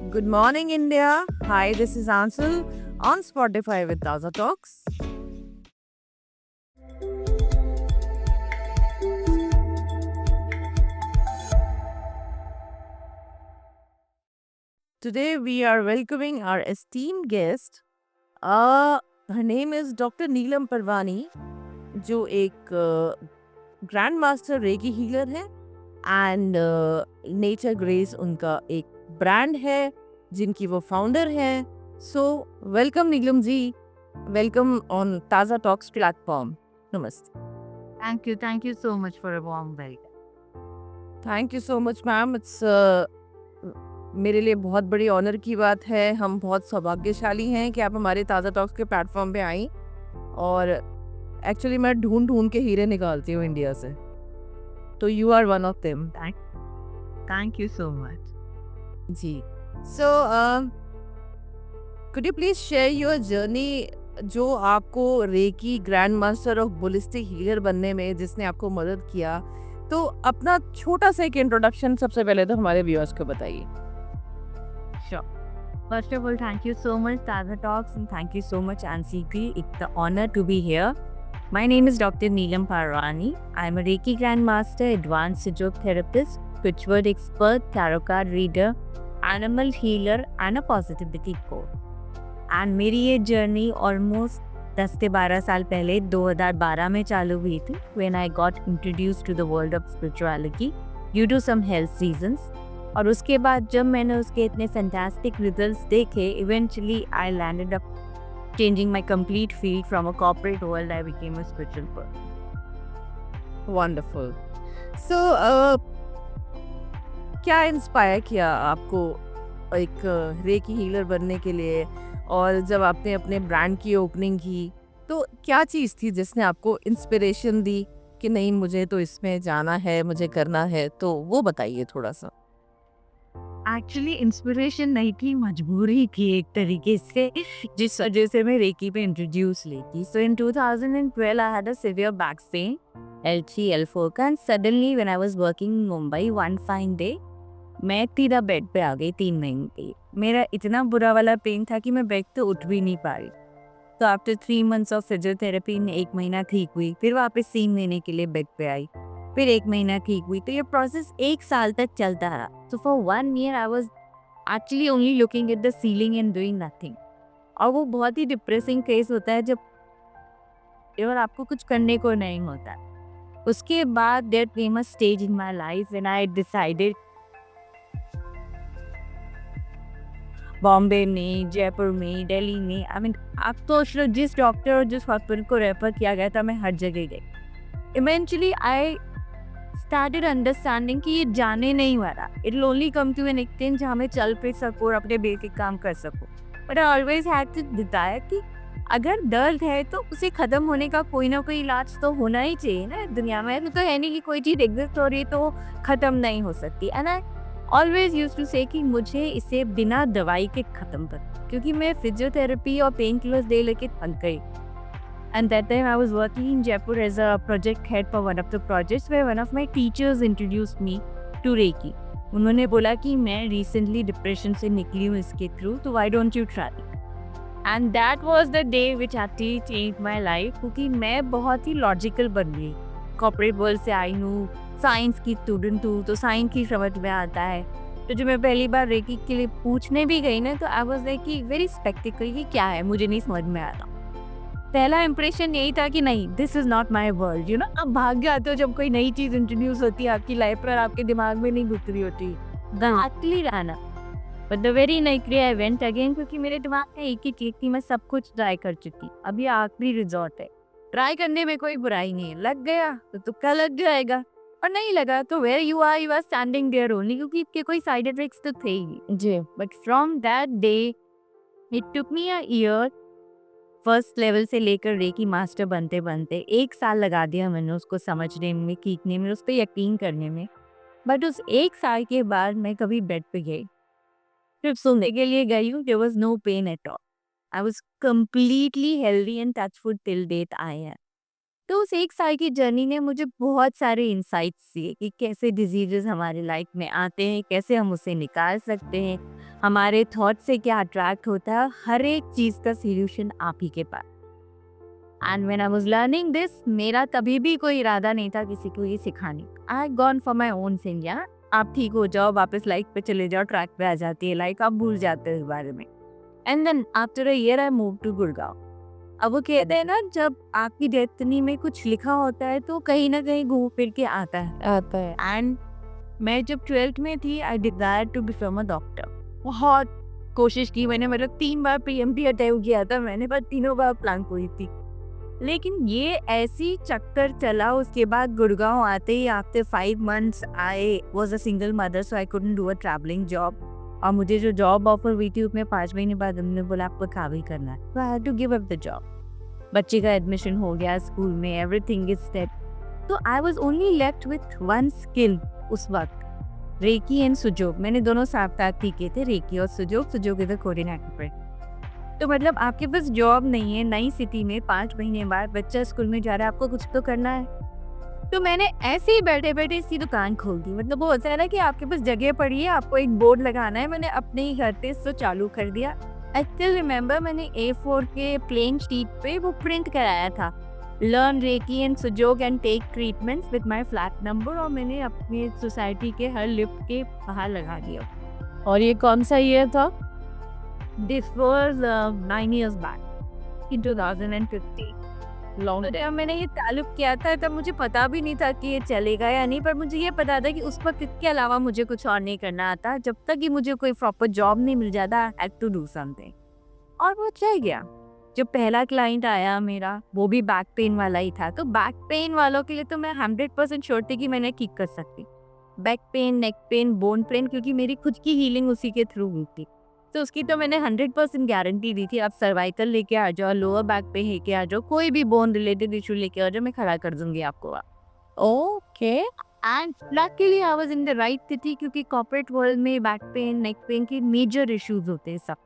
Good morning, India. Hi, this is Ansel on Spotify with Taza Talks. Today, we are welcoming our esteemed guest. Her name is Dr. Neelam Parvani, जो एक grand master reiki healer है and nature grace उनका एक brand है जिनकी वो founder है. So welcome Neelam ji, welcome on Taaza talks platform. नमस्ते. Thank you so much for a warm welcome. Thank you so much ma'am. It's मेरे लिए बहुत बड़ी ऑनर की बात है. हम बहुत सौभाग्यशाली हैं कि आप हमारे ताज़ा टॉक्स के प्लेटफॉर्म पे आई. और एक्चुअली मैं ढूंढ ढूंढ के हीरे निकालती हूँ इंडिया से, तो you are one of them. Thank you so much. जी. So could you please share your journey, जो आपको reiki grand master of holistic healer बनने में जिसने आपको मदद किया. तो अपना छोटा सा एक इंट्रोडक्शन सबसे पहले तो हमारे व्यूअर्स को बताइए. Sure. First of all, thank you so much, Taza Talks, and thank you so much, Ansiki. It's an honor to be here. My name is Dr. Neelam Parvani. I'm a Reiki Grandmaster, Advanced Sejok Therapist, Spiritual Expert, Tarot Card Reader, Animal Healer, and a Positivity Coach. And मेरी ये journey almost 10 से 12 साल पहले 2012 में चालू हुई थी, when I got introduced to the world of spirituality due to some health reasons. और उसके बाद जब मैंने उसके इतने फैंटास्टिक रिजल्ट्स देखे, eventually I landed up changing my complete field from a corporate world. I became a spiritual person. Wonderful. So क्या inspire किया आपको एक रेकी हीलर बनने के लिए, और जब आपने अपने ब्रांड की ओपनिंग की तो क्या चीज़ थी जिसने आपको इंस्पिरेशन दी कि नहीं मुझे तो इसमें जाना है, मुझे करना है, तो वो बताइए थोड़ा सा. एक्चुअली इंस्पिरेशन नहीं थी, मजबूरी थी एक तरीके से, जिस वजह से मैं रेकी पे इंट्रोड्यूस ली थी. सो इन 2012 I had a severe back pain, L3 L4 का, and suddenly when I was working in Mumbai, one fine day मैं सीधा बेड पे आ गई 3 महीने के लिए. मेरा इतना बुरा वाला पेन था कि मैं बेड से उठ भी नहीं पा रही. तो आफ्टर 3 months ऑफ फिजियोथेरेपी में 1 महीना ठीक हुई, फिर वापस 3 महीने के लिए बेड पे आई, फिर 1 महीना ठीक हुई. तो ये प्रोसेस 1 साल तक चलता रहा. तो for 1 year I was actually only looking at the ceiling and doing nothing. और वो बहुत ही डिप्रेसिंग फेस होता है जब और आपको कुछ करने को नहीं होता. उसके बाद there came a stage in my life when I decided, Bombay में, जयपुर में, दिल्ली में, आई मीन आप तो जिस डॉक्टर और जिस हॉस्पिटल को रेफर किया गया था, मैं हर जगह गई. इवेंचुअली आई स्टार्टेड अंडरस्टैंडिंग कि ये जाने नहीं वाला. It will only come to an extent जहाँ मैं चल फिर सकूँ और अपने बेसिक काम कर सकूँ. But I always had to बताया कि अगर दर्द है तो उसे ख़त्म होने का कोई ना कोई इलाज तो होना ही चाहिए ना दुनिया में. तो है नहीं कि कोई चीज़ एग्जिस्ट हो रही है तो ख़त्म नहीं हो सकती. And I always use to say कि मुझे इसे बिना दवाई के ख़त्म कर, क्योंकि मैं फिजियोथेरेपी और पेन किलर्स दे लेके थक गई. And that time I was working in Jaipur as a project head for one of the projects where one of my teachers introduced me to Reiki. उन्होंने बोला कि मैं recently डिप्रेशन से निकली हूँ इसके थ्रू, तो why don't you try? And that was the day which actually changed my life, क्योंकि मैं बहुत ही लॉजिकल बन गई. कॉर्पोरेट वर्ल्ड से आई हूँ, साइंस की स्टूडेंट हूँ, तो साइंस की समझ में आता है. तो जब मैं पहली बार रेकी के लिए पूछने भी गई ना, तो आई वाज लाइक कि वेरी स्पेक्टिकल, कि क्या है मुझे नहीं समझ में आता. पहला इंप्रेशन यही था कि नहीं, this is not my world. You know, अब भाग जाते हो जब कोई नई चीज इंट्रोड्यूस होती है आपकी लाइफ पर, आपके दिमाग में नहीं घुस रही होती. एक्चुअली रहना, but the very next day I went again, क्योंकि मेरे दिमाग में एक ही चीज थी, मैं सब कुछ ट्राई कर चुकी, अब ये आखिरी रिजॉर्ट है. ट्राई करने में कोई बुराई नहीं है, लग गया तो तुक्का लग जाएगा, और नहीं लगा तो where you are standing there only, क्योंकि इसके कोई साइड इफेक्ट्स तो थे ही. जी. But from that day it took me a year. First level से लेकर रेकी मास्टर बनते बनते 1 साल लगा दिया मैंने उसको समझने में, सीखने में, उस पर यकीन करने में. बट उस 1 साल के बाद मैं कभी बेड पे गई, सिर्फ सोने के लिए गई हूँ. There was no pain at all. I was completely healthy and touchwood till date I है. तो उस 1 साल की जर्नी ने मुझे बहुत सारे इंसाइट्स दिए कि कैसे डिजीजेस हमारी लाइफ में आते हैं, कैसे हम उसे निकाल सकते हैं, हमारे थॉट से क्या अट्रैक्ट होता है, हर एक चीज़ का सॉल्यूशन आप ही के पास। And when I was learning this, मेरा कभी भी कोई इरादा नहीं था किसी को ये सिखाने का। I gone for my own thing, या आप ठीक हो जाओ, वापस लाइफ पे चले जाओ, ट्रैक पे आ जाती है लाइफ, आप भूल जाते हो इस बारे में। And then after a year I move to Gurgaon. अब वो कहते हैं ना, जब आपकी डेस्टिनी में कुछ लिखा होता है तो कहीं ना कहीं घूम फिर के आता है। एंड मैं जब 12th में थी, I desire to become a doctor. बहुत कोशिश की मैंने, मतलब 3 बार पीएमटी अटेम्प्ट किया था मैंने, पर तीनों बार प्लान हुई थी। लेकिन ये ऐसी चक्कर चला, उसके बाद गुड़गांव आते ही after 5 months I was a single mother, so I couldn't do a travelling job. और मुझे जो जॉब ऑफर हुई थी उसमें 5 महीने बाद उन्होंने बोला आपको काबिल करना है, तो I had to give up the job. बच्चे का एडमिशन हो गया स्कूल में, एवरीथिंग इज सेट। तो I was only left with one skill उस वक्त, रेकी एंड सुजोग। मैंने दोनों साथ साथ सीखे थे, रेकी और sujok. Sujok is a Korean acupressure. तो मतलब आपके पास जॉब नहीं है, नई सिटी में 5 महीने बाद बच्चा स्कूल में जा रहा है, आपको कुछ तो करना है। तो मैंने ऐसे ही बैठे बैठे इसकी दुकान खोल दी। मतलब वो होता है ना कि आपके पास जगह पड़ी है, आपको एक बोर्ड लगाना है। मैंने अपने ही घर पे इसको चालू कर दिया। आई स्टिल रिमेम्बर, मैंने A4 के प्लेन शीट पे वो प्रिंट कराया था, learn reiki and sujok and take treatments with my flat number, और मैंने अपनी सोसाइटी के हर लिफ्ट के बाहर लगा दिया। और ये कौन सा ईयर था? This was 9 years back in 2015। Long. तो जब मैंने ये ताल्लुक किया था तब मुझे पता भी नहीं था कि ये चलेगा या नहीं, पर मुझे ये पता था कि उस वक्त इसके अलावा मुझे कुछ और नहीं करना आता। जब तक कि मुझे कोई प्रॉपर जॉब नहीं मिल जाता, I had to do something. और वो चल गया। जब पहला क्लाइंट आया मेरा, वो भी बैक पेन वाला ही था। तो बैक पेन वालों के लिए तो मैं 100% श्योर थी कि मैंने ठीक कर सकती। Back pain, neck pain, bone pen, क्योंकि मेरी खुद की हीलिंग उसी के थ्रू हुई थी, तो उसकी तो मैंने 100% गारंटी दी थी। आप सर्वाइकल लेके आ जाओ, लोअर बैक पे लेके आ जाओ, कोई भी बोन रिलेटेड इशू लेके आ जाओ, मैं खड़ा कर दूंगी आपको। Okay. And luckily I was in the right city, क्योंकि कॉर्पोरेट वर्ल्ड में बैक पेन, नेक पेन के मेजर इश्यूज होते हैं सब।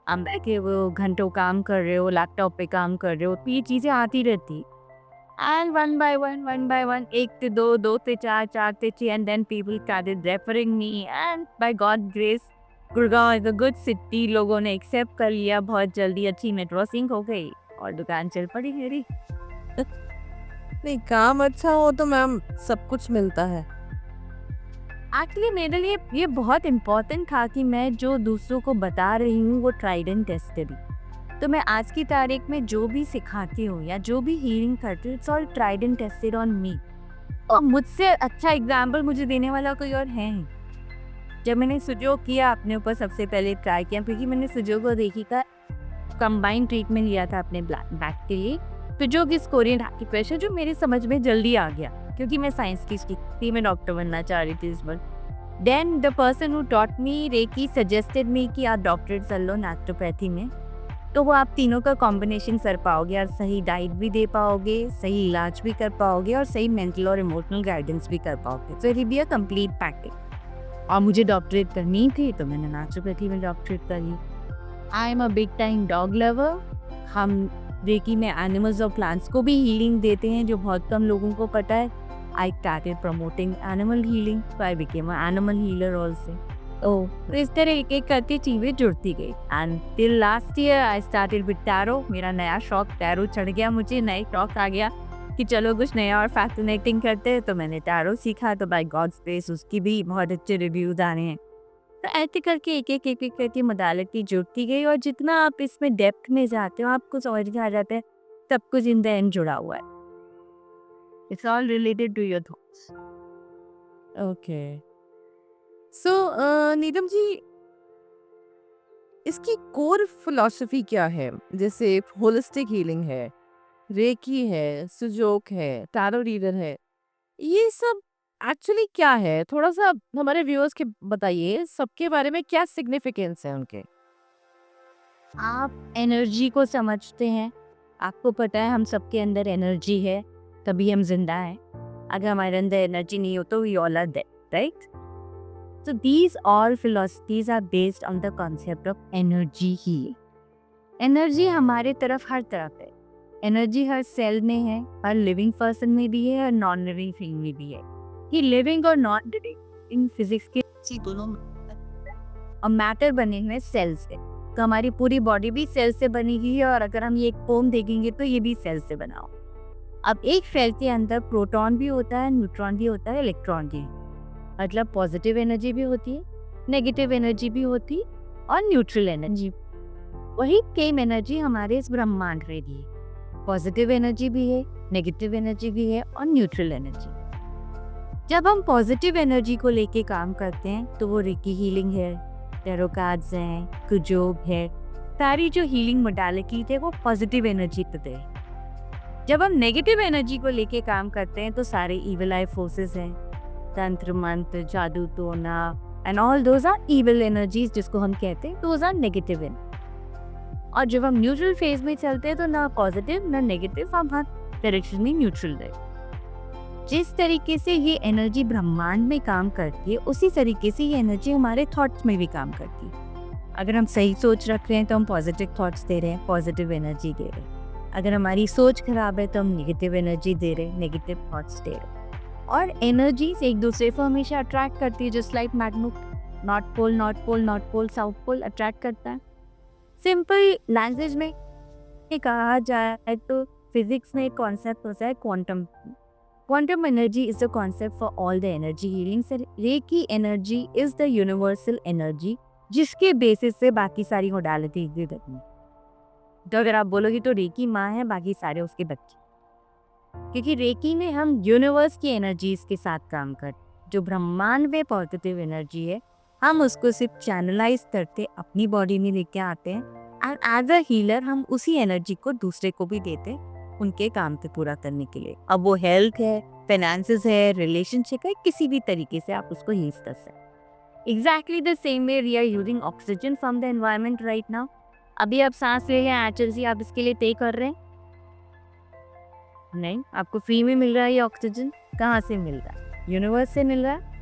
आप बैठे वो घंटों काम कर रहे हो, लैपटॉप पे काम कर रहे हो, तो ये चीजें आती रहती। एंड वन बाय वन, 1 से 2, 2 से 4, 4 से 6, and then people started referring me. And by God grace, Gurgaon is a good city, लोगों ने एक्सेप्ट कर लिया। बहुत जल्दी अच्छी मेट्रो सिंक हो गई और दुकान चल पड़ी मेरी। नहीं, काम अच्छा हो तो मैम सब कुछ मिलता है। एक्चुअली मेरे लिए ये बहुत इम्पोर्टेंट था कि मैं जो दूसरों को बता रही हूँ वो ट्राइड एंड टेस्टेड। तो मैं आज की तारीख में जो भी सिखाती हूँ या जो भी हीलिंग करती हूँ, it's all tried and tested on me. और मुझसे अच्छा एग्जाम्पल मुझे देने वाला कोई और है नहीं। जब मैंने सुजोग किया अपने ऊपर, सबसे पहले ट्राई किया, क्योंकि मैंने सुजोग और रेकी का कंबाइंड ट्रीटमेंट लिया था अपने बैक के लिए। सुजोग इज कोरियन एक्यूप्रेशर, जो मेरे समझ में जल्दी आ गया क्योंकि मैं साइंस की थी, मैं डॉक्टर बनना चाह रही थी इस बार। Then the person who taught me reiki suggested me कि आप डॉक्टरेट कर लो नेचुरोपैथी में, तो वो आप तीनों का कॉम्बिनेशन कर पाओगे और सही डाइट भी दे पाओगे, सही इलाज भी कर पाओगे और सही मेंटल और इमोशनल गाइडेंस भी कर पाओगे। So it will be a complete package. और मुझे डॉक्टरेट करनी थी तो मैंने नेचुरोपैथी में डॉक्टरेट कर ली। I am a big time dog lover. हम रेकी में एनिमल्स और प्लांट्स को भी हीलिंग देते हैं, जो बहुत कम लोगों को पता है। I started promoting animal healing, so I became a animal healer also. तो इस तरह एक एक करके चीज़ें जुड़ती गई। And till last year I started with tarot. मेरा नया शौक टैरो चढ़ गया, मुझे नया शौक आ गया कि चलो कुछ नया और फैसिनेटिंग करते हैं, तो मैंने टैरो सीखा। तो बाय गॉड्स ग्रेस उसकी भी बहुत अच्छे रिव्यूज आ रहे हैं। तो ऐसे करके एक एक करके मोडालिटी जुड़ती गई, और जितना आप इसमें डेप्थ में जाते हो आपको समझ में आ जाता है सब कुछ इन द एंड जुड़ा हुआ है। It's all related to your thoughts. Okay. So Neelam ji, इसकी कोर फिलॉसफी क्या है? जैसे होलिस्टिक हीलिंग है, रेकी है, सुजोक है, टैरो रीडर है, ये सब एक्चुअली क्या है? थोड़ा सा हमारे व्यूअर्स के बताइए, सबके बारे में क्या सिग्निफिकेंस है उनके? आप एनर्जी को समझते हैं। आपको पता है हम सबके अंदर एनर्जी है, तभी हम जिंदा हैं। अगर हमारे अंदर एनर्जी नहीं हो तो we all are dead, right? So these all philosophies are based on the concept of energy healing. Energy हमारे तरफ हर तरफ है। एनर्जी हर सेल में है, हर लिविंग पर्सन में भी है और नॉन लिविंग थिंग में भी है। कि लिविंग और नॉन लिविंग इन फिजिक्स के दोनों में और मैटर बने हुए सेल से। तो हमारी पूरी बॉडी भी सेल से बनी हुई है, और अगर हम ये एक फोम देखेंगे तो ये भी सेल से बना हो। अब एक सेल के अंदर प्रोटॉन भी होता है, न्यूट्रॉन भी होता है, इलेक्ट्रॉन भी। मतलब पॉजिटिव एनर्जी भी होती है, नेगेटिव एनर्जी भी होती है, और न्यूट्रल एनर्जी। वही सेम एनर्जी हमारे इस ब्रह्मांड में भी है। पॉजिटिव एनर्जी भी है, नेगेटिव एनर्जी भी है, और न्यूट्रल एनर्जी। जब हम पॉजिटिव एनर्जी को लेके काम करते हैं तो वो रेकी हीलिंग है, टैरो कार्ड्स हैं, कुजोब है, सारी जो हीलिंग मोडालिटी थे वो पॉजिटिव एनर्जी पे थे। जब हम नेगेटिव एनर्जी को लेके काम करते हैं तो सारे इविल आई फोर्सेस हैं, तंत्र मंत्र, जादू टोना and all those are evil energies, जिसको हम कहते हैं दोज आर नेगेटिव एनर्जी। और जब हम न्यूट्रल फेज में चलते हैं तो ना पॉजिटिव ना नेगेटिव, हम हर डायरेक्शन में न्यूट्रल रहे। जिस तरीके से ये एनर्जी ब्रह्मांड में काम करती है, उसी तरीके से ये एनर्जी हमारे थॉट्स में भी काम करती है। अगर हम सही सोच रख रहे हैं तो हम पॉजिटिव थॉट्स दे रहे हैं, पॉजिटिव एनर्जी दे रहे हैं। अगर हमारी सोच खराब है तो हम नेगेटिव एनर्जी दे रहे हैं, नेगेटिव थॉट्स दे रहे हैं। और एनर्जीज एक दूसरे को हमेशा अट्रैक्ट करती है, just like magnet, north pole north pole, north pole south pole attract करता है। सिंपल लैंग्वेज में कहा जाए तो फिजिक्स में एक कॉन्सेप्ट होता है quantum. Quantum energy is the concept for all the energy healings and Reiki energy is the universal energy जिसके बेसिस से बाकी सारी मोडालिटी भी बनती है। तो अगर आप बोलोगे तो रेकी माँ है, बाकी सारे उसके बच्चे। क्योंकि रेकी में हम यूनिवर्स की एनर्जीज के साथ काम करते, जो ब्रह्मांड में पॉजिटिव एनर्जी है, हम उसको सिर्फ चैनलाइज करते, अपनी बॉडी में लेके आते हैं, एंड एज अ हीलर हम उसी एनर्जी को दूसरे को भी देते हैं उनके काम पे पूरा करने के लिए। अब वो हेल्थ है, फाइनेंसेस है, रिलेशनशिप है, किसी भी तरीके से आप उसको हील कर सकते। Exactly the same way we are using oxygen from the environment right now. अभी आप सांस ले रहे हैं, एचएलसी आप इसके लिए पे कर रहे हैं? नहीं, आपको फ्री में मिल रहा है ये ऑक्सीजन। कहाँ से मिल रहा है? यूनिवर्स से मिल रहा है।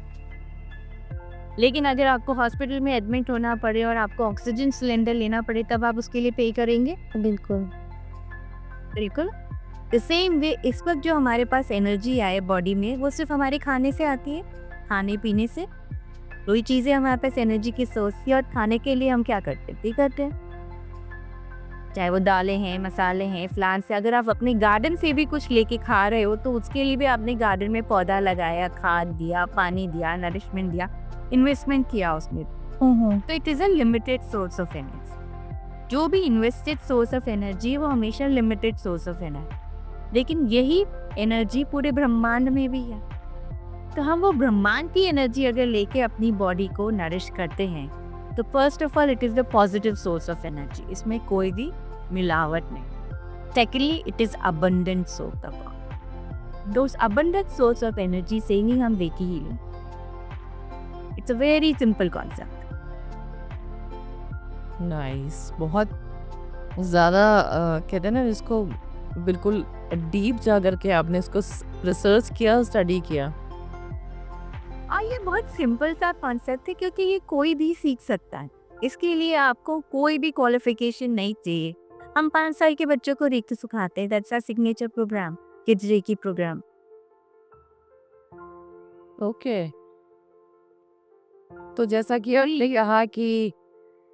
लेकिन अगर आपको हॉस्पिटल में एडमिट होना पड़े और आपको ऑक्सीजन सिलेंडर लेना पड़े, तब आप उसके लिए पे करेंगे? बिल्कुल बिल्कुल। द सेम वे इस वक्त जो हमारे पास एनर्जी आए बॉडी में, वो सिर्फ हमारे खाने से आती है, खाने पीने से। वही चीज़ें हमारे पास एनर्जी की सोर्स थी, और खाने के लिए हम क्या करते हैं? करते हैं, चाहे वो दालें हैं, मसाले हैं, फ्लावर से। अगर आप अपने गार्डन से भी कुछ लेके खा रहे हो तो उसके लिए भी आपने गार्डन में पौधा लगाया, खाद दिया, पानी दिया, नरिशमेंट दिया, इन्वेस्टमेंट किया उसमें। तो it is a limited source of energy. जो भी इन्वेस्टेड सोर्स ऑफ एनर्जी वो हमेशा लिमिटेड सोर्स ऑफ एनर्जी, लेकिन यही एनर्जी पूरे ब्रह्मांड में भी है। तो हम वो ब्रह्मांड की एनर्जी अगर लेके अपनी बॉडी को नरिश करते हैं तो first of all it is the positive source of energy. इसमें कोई भी मिलावट नहीं। Secondly it is abundant source of those abundant source of energy से ही हम recce healing. It's a very simple concept. Nice, बहुत ज़्यादा कहते हैं ना इसको, बिल्कुल डीप जा करके आपने इसको रिसर्च किया, स्टडी किया। और ये बहुत सिंपल सा कॉन्सेप्ट है, क्योंकि ये कोई भी सीख सकता है। इसके लिए आपको कोई भी क्वालिफिकेशन नहीं चाहिए। हम 5 साल के बच्चों को रेकी सिखाते हैं, that's our signature programme, kids reiki programme. Okay, तो जैसा कि आपने कहा कि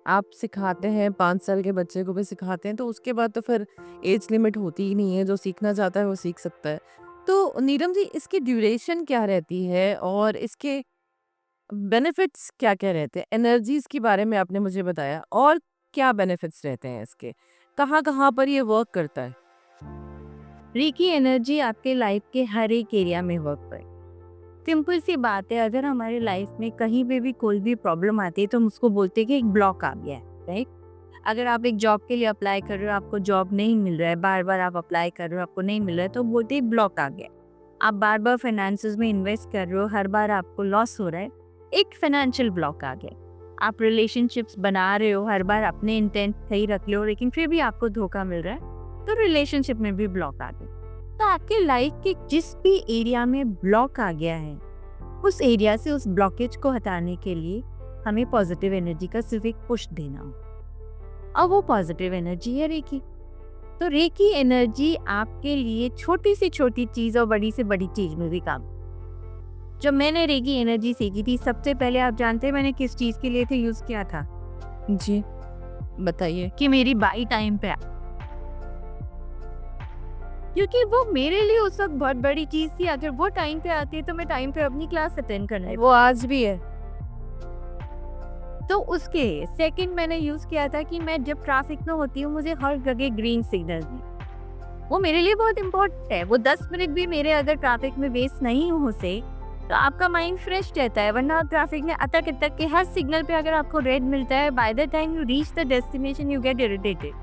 आप सिखाते हैं, 5 साल के बच्चे को भी सिखाते हैं, तो उसके बाद तो फिर एज लिमिट होती ही नहीं है, जो सीखना चाहता है वो सीख सकता है। तो नीलम जी, इसकी ड्यूरेशन क्या रहती है और इसके बेनिफिट्स क्या-क्या रहते हैं? एनर्जीज़ के बारे में आपने मुझे बताया, और क्या बेनिफिट्स रहते हैं इसके? कहाँ-कहाँ पर ये वर्क करता है? रेकी एनर्जी आपके लाइफ के हर एक एरिया में वर्क करे। सिंपल सी बात है, अगर हमारे लाइफ में कहीं पे भी कोई भी प्रॉब्लम आती है तो हम उसको बोलते हैं कि एक ब्लॉक आ गया है, राइट? अगर आप एक जॉब के लिए अप्लाई कर रहे हो, आपको जॉब नहीं मिल रहा है, बार बार आप अप्लाई कर रहे हो, आपको नहीं मिल रहा है, तो बोलते हैं ब्लॉक आ गया। आप बार बार फाइनेंसेस में इन्वेस्ट कर रहे हो, हर बार आपको लॉस हो रहा है, एक फाइनेंशियल ब्लॉक आ गया। आप रिलेशनशिप्स बना रहे हो, हर बार अपने इंटेंट सही रख लो, लेकिन फिर भी आपको धोखा मिल रहा है, तो रिलेशनशिप में भी ब्लॉक आ गया। तो आपके लाइफ के जिस भी एरिया में ब्लॉक आ गया है, उस एरिया से उस ब्लॉकेज को हटाने के लिए हमें पॉजिटिव एनर्जी का सिर्फ एक पुश देना हो, और वो पॉजिटिव एनर्जी है रेकी। तो रेकी एनर्जी आपके लिए छोटी से छोटी चीज और बड़ी से बड़ी चीज में भी काम। जब मैंने रेकी एनर्जी सीखी थी, सबसे पहले आप जानते हैं मैंने किस चीज़ के लिए यूज़ किया था? जी, बताइए। कि मेरी बाई टाइम पे क्योंकि वो मेरे लिए उस वक्त बहुत बड़ी चीज़ थी। अगर वो टाइम पे आती है तो मैं टाइम पे अपनी क्लास अटेंड करना वो आज भी है। तो उसके सेकंड मैंने यूज़ किया था कि मैं जब ट्रैफिक में होती हूँ मुझे हर जगह ग्रीन सिग्नल दी। वो मेरे लिए बहुत इम्पोर्टेंट है। वो 10 मिनट भी मेरे अगर ट्रैफिक में वेस्ट नहीं हो से तो आपका माइंड फ्रेश रहता है, वरना आप ट्रैफिक में अटक के हर सिग्नल पे अगर आपको रेड मिलता है, by the time you reach the destination you get irritated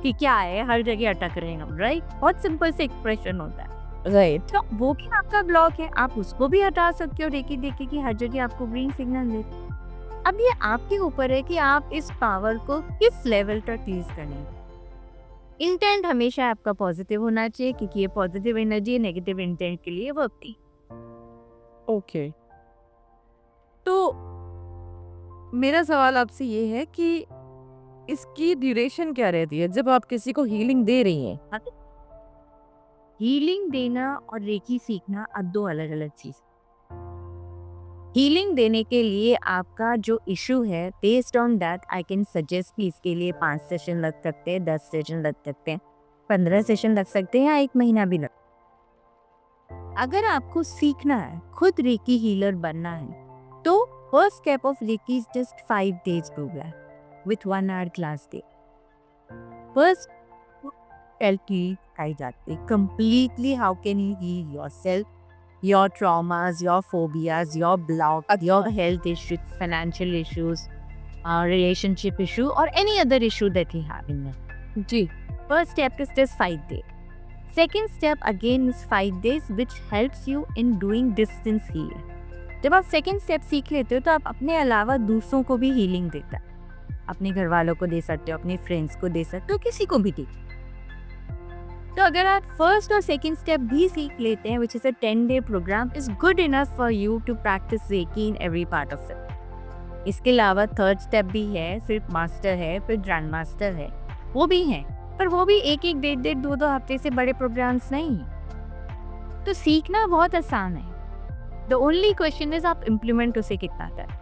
कि क्या है हर जगह अटक रहे हैं हम, राइट? बहुत सिंपल से एक्सप्रेशन होता है, राइट। तो वो भी आपका ब्लॉक है, आप उसको भी हटा सकते हो रेकी देके कि हर जगह आपको ग्रीन सिग्नल दे। अब ये आपके ऊपर है कि आप इस पावर को किस लेवल तक यूज करें। इंटेंट हमेशा आपका पॉजिटिव होना चाहिए क्योंकि ये पॉजिटिव एनर्जी नेगेटिव इंटेंट के लिए वर्क थी। ओके। तो मेरा सवाल आपसे ये है कि इसकी ड्यूरेशन क्या रहती है जब आप किसी को हीलिंग दे रही हैं? हीलिंग देना और रेकी सीखना अब दो अलग अलग चीज। हीलिंग देने के लिए आपका जो इशू है based on that I can suggest कि इसके लिए 5 सेशन लग सकते हैं, 10 सेशन लग सकते हैं, 15 सेशन लग सकते हैं या 1 महीना भी लग। अगर आपको सीखना है, खुद रेकी हीलर बनना है, तो first step of reiki is just 5 days programme with 1 hour class day. First एलटी आई जाती completely how can you heal yourself, your traumas, your phobias, your block, your health issues, financial issues, relationship issue or any other issue that you have in life. Ji. First step is just 5 days. Second step again is 5 days which helps you in doing distance healing. जब आप second step सीख लेते हो तो आप अपने अलावा दूसरों को भी हीलिंग देता है। अपने घर वालों को दे सकते हो, अपने फ्रेंड्स को दे सकते हो, किसी को भी दे। तो अगर आप फर्स्ट और सेकंड स्टेप भी सीख लेते हैं which is a 10-day program is good enough for you to practice Reiki in every part of it. इसके अलावा थर्ड स्टेप भी है, सिर्फ मास्टर है, फिर ग्रैंड मास्टर है, वो भी हैं, पर वो भी एक एक डेढ़ डेढ़ 2-2 हफ्ते से बड़े प्रोग्राम्स नहीं। तो सीखना बहुत आसान है। द ओनली क्वेश्चन इज आप इम्प्लीमेंट उसे कितना करें।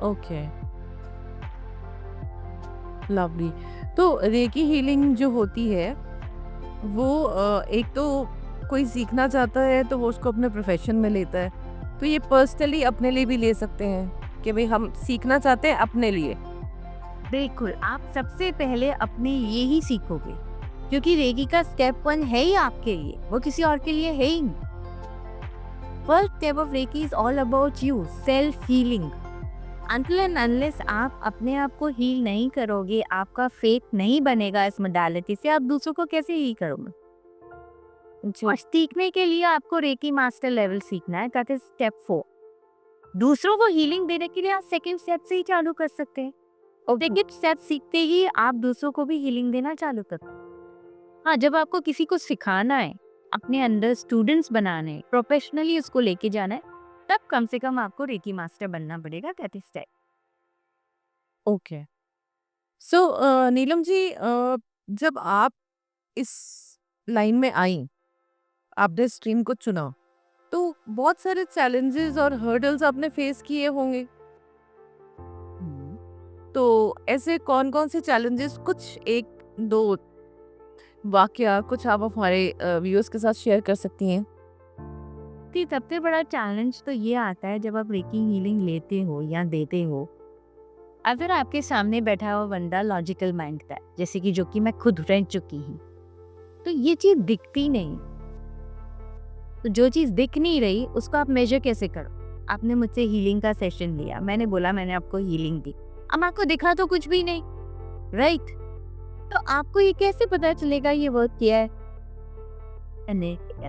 Okay, lovely. तो रेकी हीलिंग जो होती है वो एक तो कोई सीखना चाहता है तो वो उसको अपने प्रोफेशन में लेता है, तो ये पर्सनली अपने लिए भी ले सकते हैं कि भाई हम सीखना चाहते हैं अपने लिए। बिल्कुल, आप सबसे पहले अपने लिए ही सीखोगे क्योंकि रेकी का स्टेप 1 है ही आपके लिए, वो किसी और के लिए है ही नहीं। First step of reiki is all about you, self healing. Until and unless आप अपने आप को हील नहीं करोगे, आपका फेथ नहीं बनेगा इस मोडालिटी से, आप दूसरों को कैसे हील करोगे? और सीखने के लिए आपको रेकी मास्टर लेवल सीखना है, दैट इज स्टेप 4। दूसरों को हीलिंग देने के लिए आप सेकंड स्टेप से ही चालू कर सकते हैं। सेकंड स्टेप सीखते ही आप दूसरों को भी हीलिंग देना चालू करो। हाँ, जब आपको किसी को सिखाना है, अपने अंदर स्टूडेंट्स बनाने हैं, प्रोफेशनली उसको लेके जाना है, तब कम से कम आपको रेकी मास्टर बनना पड़ेगा, that is step. Okay. So Neelam जी, जब आप इस लाइन में आई, आपने स्ट्रीम को चुना, तो बहुत सारे चैलेंजेस और हर्डल्स आपने फेस किए होंगे। तो ऐसे कौन कौन से चैलेंजेस, कुछ 1-2 वाकया कुछ आप हमारे व्यूअर्स के साथ शेयर कर सकती हैं? सबसे बड़ा चैलेंज तो ये आता है जब आप रेकी हीलिंग लेते हो या देते हो, अगर आपके सामने बैठा हुआ बंदा लॉजिकल माइंड का है, जैसे कि जो कि मैं खुद रह चुकी हूँ, तो ये चीज दिखती नहीं। तो जो चीज दिख नहीं रही उसको आप मेजर कैसे करो? आपने मुझसे हीलिंग का सेशन लिया, मैंने बोला मैंने आपको हीलिंग दी, अब आपको दिखा तो कुछ भी नहीं, राइट? तो आपको ये कैसे पता चलेगा ये वर्क किया है?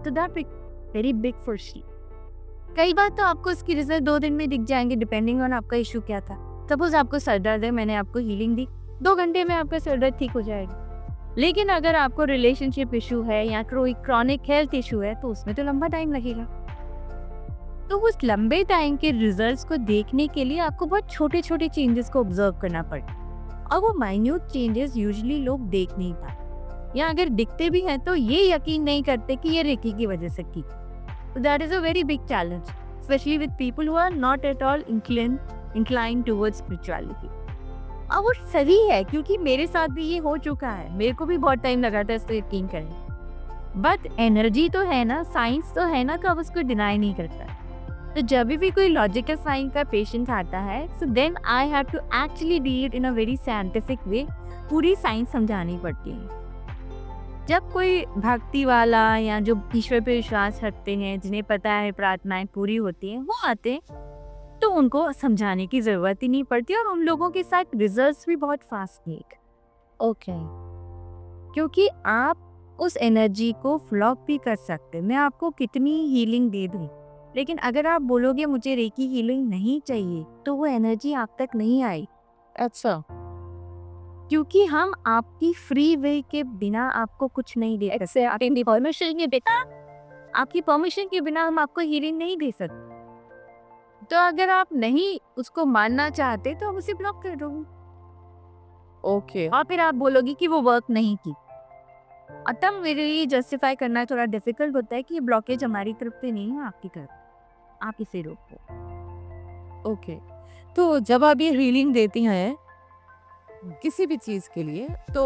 तो that very big for she. कई बार तो आपको इसकी रिजल्ट 2 दिन में दिख जाएंगे, डिपेंडिंग ऑन आपका इशू क्या था। सपोज आपको सर दर्द है, मैंने आपको हीलिंग दी, 2 घंटे में आपका सर दर्द ठीक हो जाएगा। लेकिन अगर आपको रिलेशनशिप इशू है या कोई क्रॉनिक हेल्थ इशू है तो उसमें तो लंबा टाइम लगेगा। तो उस लंबे टाइम के रिजल्ट्स को देखने के लिए आपको बहुत छोटे छोटे चेंजेस को ऑब्जर्व करना पड़ेगा, और वो माइन्यूट चेंजेस यूजुअली लोग देख नहीं पाते, या अगर दिखते भी हैं तो ये यकीन नहीं करते कि ये रेकी की वजह से की। That is a very big challenge. especially with people who are not at all inclined towards spirituality. और वो सही है, क्योंकि मेरे साथ भी ये हो चुका है, मेरे को भी बहुत टाइम लगा था इसको यकीन करने। बट एनर्जी तो है ना, साइंस तो है ना, कब उसको डिनाई नहीं करता। तो जब भी कोई लॉजिकल साइंस का पेशेंट आता है, so then I have to actually deal it in a very scientific way, पूरी साइंस समझानी पड़ती है। जब कोई भक्ति वाला या जो ईश्वर पे विश्वास रखते हैं, जिन्हें पता है प्रार्थनाएं पूरी होती हैं, वो आते हैं, तो उनको समझाने की जरूरत ही नहीं पड़ती, और उन लोगों के साथ रिजल्ट्स भी बहुत फास्ट निकले। ओके, क्योंकि आप उस एनर्जी को फ्लॉप भी कर सकते हैं। मैं आपको कितनी हीलिंग दे दूं, लेकिन अगर आप बोलोगे मुझे रेकी हीलिंग नहीं चाहिए, तो वो एनर्जी आप तक नहीं आई। अच्छा, क्योंकि हम आपकी फ्री विल के बिना आपको कुछ नहीं दे सकते। आपकी परमिशन के बिना, आपकी परमिशन के बिना हम आपको हीलिंग नहीं दे सकते। तो अगर आप नहीं उसको मानना चाहते, तो हम उसे ब्लॉक कर दो, ओके, और फिर आप बोलोगे कि वो वर्क नहीं की। और तब मेरे लिए जस्टिफाई करना थोड़ा डिफिकल्ट होता है कि ये ब्लॉकेज हमारी तरफ से नहीं है, आपकी तरफ, आप इसे रोको। ओके। तो जब आप ये हीलिंग देती हैं किसी भी चीज़ के लिए, तो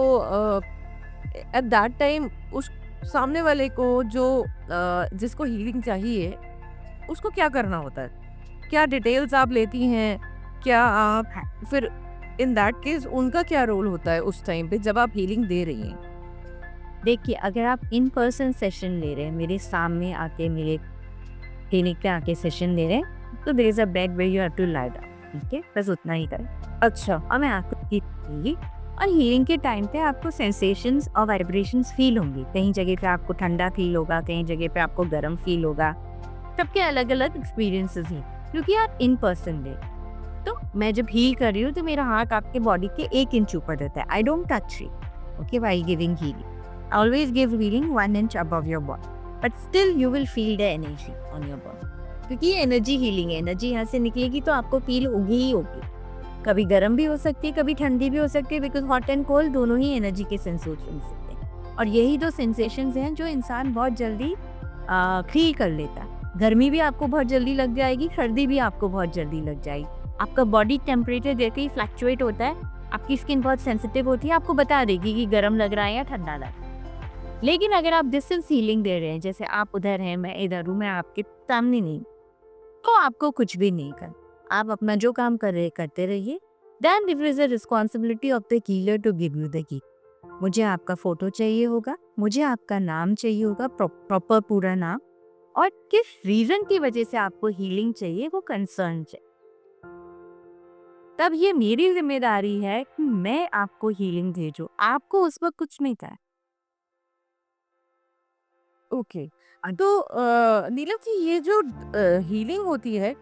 एट दैट टाइम उस सामने वाले को जो जिसको हीलिंग चाहिए, उसको क्या करना होता है? क्या डिटेल्स आप लेती हैं? क्या आप फिर इन दैट केस उनका क्या रोल होता है उस टाइम पे जब आप हीलिंग दे रही हैं? देखिए, अगर आप इन पर्सन सेशन ले रहे हैं, मेरे सामने आके, मेरे क्लिनिक पे आके सेशन ले रहे हैं, तो there is a bed where you have to lie down. ठीक है, बस उतना ही करें। अच्छा, और मैं आपको दूंगी, और हीलिंग के टाइम पे आपको सेंसेशंस और वाइब्रेशंस फील होंगी। कहीं जगह पे आपको ठंडा फील होगा, कहीं जगह पे आपको गर्म फील होगा। सबके अलग अलग एक्सपीरियंसेस हैं, क्योंकि आप इन पर्सन दे। तो मैं जब हील कर रही हूँ, तो मेरा हाथ आपके बॉडी के 1 इंच ऊपर रहता है। I don't touch you, okay, while giving healing. Always give healing 1 inch above your body, but still you will feel the energy on your body, क्योंकि ये एनर्जी हीलिंग है। एनर्जी यहाँ से निकलेगी तो आपको फील होगी ही होगी। कभी गर्म भी हो सकती है, कभी ठंडी भी हो सकती है, बिकॉज हॉट एंड कोल्ड दोनों ही एनर्जी के सेंसेशंस होते हैं। और यही दो सेंसेशंस हैं जो इंसान बहुत जल्दी फील कर लेता है। गर्मी भी आपको बहुत जल्दी लग जाएगी, सर्दी भी आपको बहुत जल्दी लग जाएगी। आपका बॉडी टेम्परेचर देखते ही फ्लक्चुएट होता है, आपकी स्किन बहुत सेंसिटिव होती है, आपको बता देगी कि गर्म लग रहा है या ठंडा लग रहा है। लेकिन अगर आप डिस्टेंस हीलिंग दे रहे हैं, जैसे आप उधर हैं, मैं इधर हूँ, मैं आपके सामने नहीं, तो आपको कुछ भी नहीं करना। आप अपना जो काम कर रहे करते रहिए। Then it is a responsibility of the healer to give you the key. मुझे आपका फोटो चाहिए होगा, मुझे आपका नाम चाहिए होगा, प्रॉपर पूरा नाम, और किस रीजन की वजह से आपको हीलिंग चाहिए, वो कंसर्न चाहिए। तब ये मेरी जिम्मेदारी है कि मैं आपको हीलिंग भेजूं। आपको उस वक्त कुछ नहीं था। ओके। तो नीलम जी, ये जो हीलिंग होती है,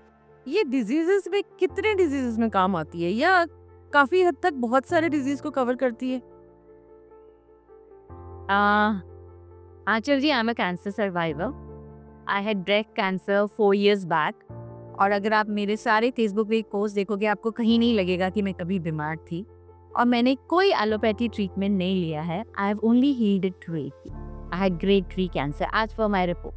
ये डिजीजेस में कितने डिजीजेस में काम आती है, या काफी हद तक बहुत सारे डिजीज को कवर करती है? Aanchal ji, I am a cancer survivor. I had breast cancer 4 years back. और अगर आप मेरे सारे फेसबुक पे पोस्ट देखोगे, आपको कहीं नहीं लगेगा कि मैं कभी बीमार थी। और मैंने कोई एलोपैथी ट्रीटमेंट नहीं लिया है। I have only healed it through AP. I had grade 3 cancer as for my report.